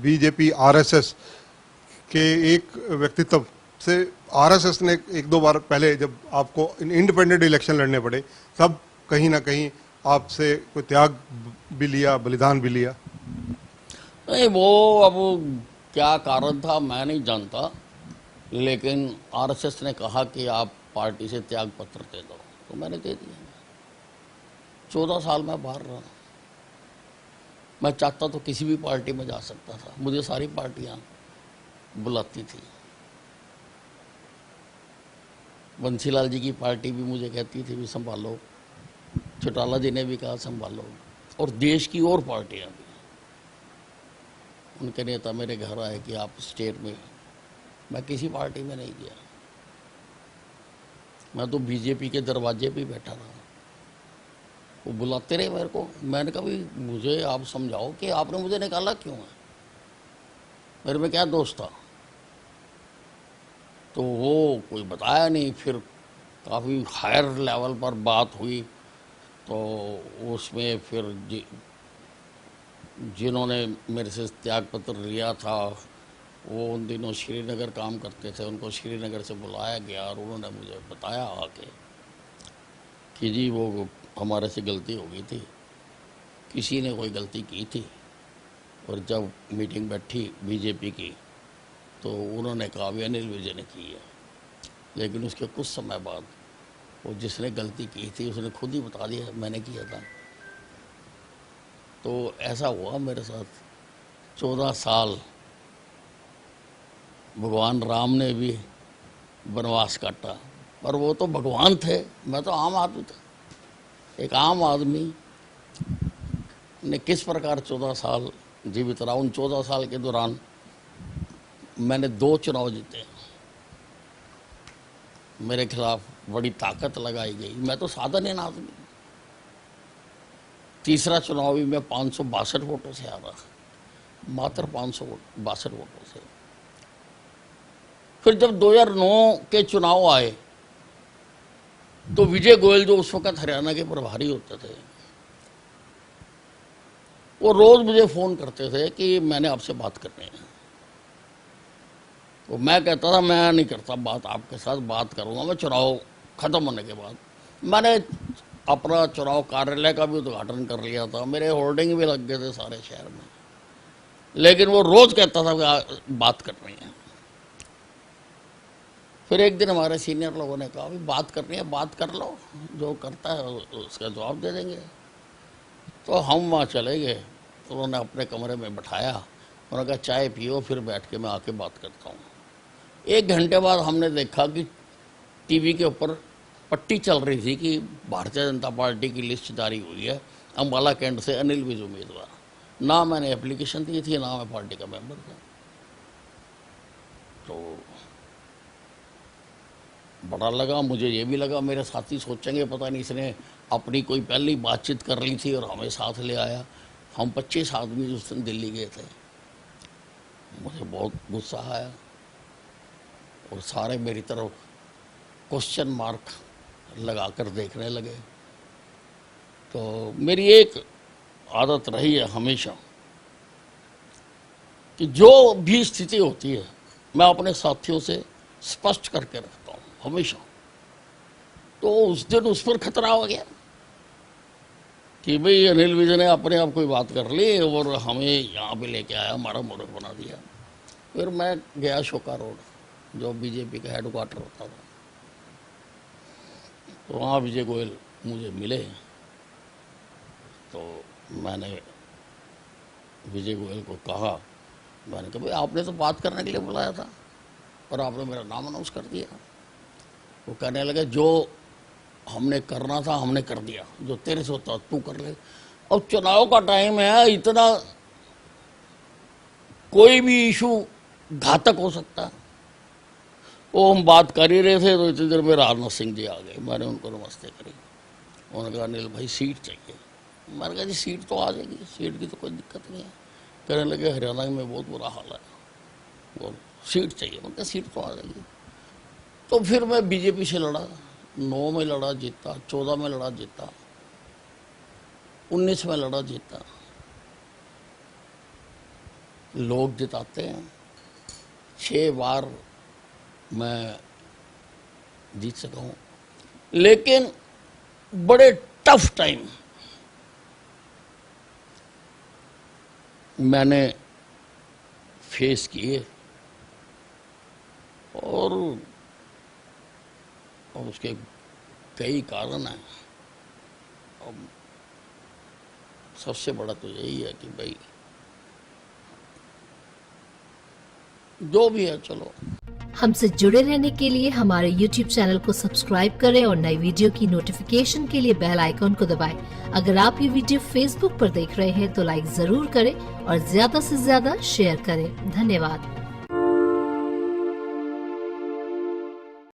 BJP RSS के एक व्यक्तित्व से आरएसएस ने एक दो बार पहले जब आपको इंडिपेंडेंट इलेक्शन लड़ने पड़े तब कहीं ना कहीं आपसे कोई त्याग भी लिया, बलिदान भी लिया? नहीं, वो अब क्या कारण था मैं नहीं जानता, लेकिन आरएसएस ने कहा कि आप पार्टी से त्याग पत्र दे दो, तो मैंने दे दिया। 14 साल मैं बाहर रहा। मैं चाहता तो किसी भी पार्टी में जा सकता था, मुझे सारी पार्टियां बुलाती थी। बंसीलाल जी की पार्टी भी मुझे कहती थी भी संभालो, चौटाला जी ने भी कहा संभालो, और देश की और पार्टियां भी। उनके नेता मेरे घर आए कि आप स्टेट में, मैं किसी पार्टी में नहीं गया। मैं तो बीजेपी के दरवाजे पे बैठा रहा। वो बुलाते रहे मेरे को। मैंने कहा भाई मुझे आप समझाओ कि आपने मुझे निकाला क्यों है, मेरे में क्या दोष था। तो वो कोई बताया नहीं। फिर काफ़ी हायर लेवल पर बात हुई, तो उसमें फिर जिन्होंने मेरे से त्यागपत्र लिया था वो उन दिनों श्रीनगर काम करते थे, उनको श्रीनगर से बुलाया गया और उन्होंने मुझे बताया आके कि जी वो हमारे से गलती हो गई थी, किसी ने कोई गलती की थी। और जब मीटिंग बैठी बीजेपी की तो उन्होंने कहा भी अनिल विजय ने की है, लेकिन उसके कुछ समय बाद वो जिसने गलती की थी उसने खुद ही बता दिया मैंने किया था। तो ऐसा हुआ मेरे साथ। 14 साल भगवान राम ने भी वनवास काटा, पर वो तो भगवान थे, मैं तो आम आदमी था। एक आम आदमी ने किस प्रकार 14 साल जीवित रहा। उन 14 साल के दौरान मैंने 2 चुनाव जीते, मेरे खिलाफ बड़ी ताकत लगाई गई। मैं तो साधारण आदमी। तीसरा चुनाव भी मैं 562 वोटों से आ रहा, मात्र 562 वोटों से। फिर जब 2009 के चुनाव आए तो विजय गोयल जो उस वक्त हरियाणा के प्रभारी होते थे, वो रोज मुझे फोन करते थे कि मैंने आपसे बात करनी है। तो मैं कहता था मैं नहीं करता बात, आपके साथ बात करूंगा मैं चुनाव खत्म होने के बाद। मैंने अपना चुनाव कार्यालय का भी उद्घाटन कर लिया था, मेरे होर्डिंग भी लग गए थे सारे शहर में, लेकिन वो रोज कहता था कि बात करनी है। फिर एक दिन हमारे सीनियर लोगों ने कहा बात करनी है, बात कर लो, जो करता है उसका जवाब दे देंगे। तो हम वहाँ चले गए, उन्होंने अपने कमरे में बैठाया, उन्होंने कहा चाय पियो फिर बैठ के मैं आके बात करता हूँ। 1 घंटे बाद हमने देखा कि टीवी के ऊपर पट्टी चल रही थी कि भारतीय जनता पार्टी की लिस्ट जारी हुई है, अम्बाला कैंट से अनिल विज उम्मीदवार। ना मैंने एप्लीकेशन दी थी, ना मैं पार्टी का मेंबर था। तो बड़ा लगा मुझे, ये भी लगा मेरे साथी सोचेंगे पता नहीं इसने अपनी कोई पहली बातचीत कर ली थी और हमें साथ ले आया। हम 25 आदमी उस दिन दिल्ली गए थे। मुझे बहुत गुस्सा आया और सारे मेरी तरफ क्वेश्चन मार्क लगाकर देखने लगे। तो मेरी एक आदत रही है हमेशा कि जो भी स्थिति होती है मैं अपने साथियों से स्पष्ट करके रखता हूँ हमेशा। तो उस दिन उस पर खतरा हो गया कि भाई अनिल विजय ने अपने आप कोई बात कर ली और हमें यहाँ पे लेके आया, हमारा मूर्ख बना दिया। फिर मैं गया शोका रोड जो बीजेपी का हेडक्वार्टर होता था, तो वहाँ विजय गोयल मुझे मिले। तो मैंने विजय गोयल को कहा, मैंने कहा भाई आपने तो बात करने के लिए बुलाया था और आपने मेरा नाम अनाउंस कर दिया। वो कहने लगे जो हमने करना था हमने कर दिया, जो तेरे से होता तू कर ले। अब चुनाव का टाइम है, इतना कोई भी इशू घातक हो सकता है। वो हम बात कर ही रहे थे तो इतनी देर में राजनाथ सिंह जी आ गए। मैंने उनको नमस्ते करी। उन्होंने कहा अनिल भाई सीट चाहिए। मैंने कहा जी सीट तो आ जाएगी, सीट की तो कोई दिक्कत नहीं है। कहने लगे हरियाणा में बहुत बुरा हाल है, वो सीट चाहिए। मैंने कहा सीट तो आ जाएगी। तो फिर मैं बीजेपी से लड़ा, 9 में लड़ा जीता, 14 में लड़ा जीता, 19 में लड़ा जीता। लोग जिताते हैं। 6 बार मैं जीत सका हूँ, लेकिन बड़े टफ टाइम मैंने फेस किए, और उसके कई कारण हैं। अब सबसे बड़ा तो यही है कि भाई जो भी है, चलो। हमसे जुड़े रहने के लिए हमारे YouTube चैनल को सब्सक्राइब करें और नई वीडियो की नोटिफिकेशन के लिए बेल आइकॉन को दबाएं। अगर आप ये वीडियो Facebook पर देख रहे हैं तो लाइक जरूर करें और ज्यादा से ज्यादा शेयर करें। धन्यवाद।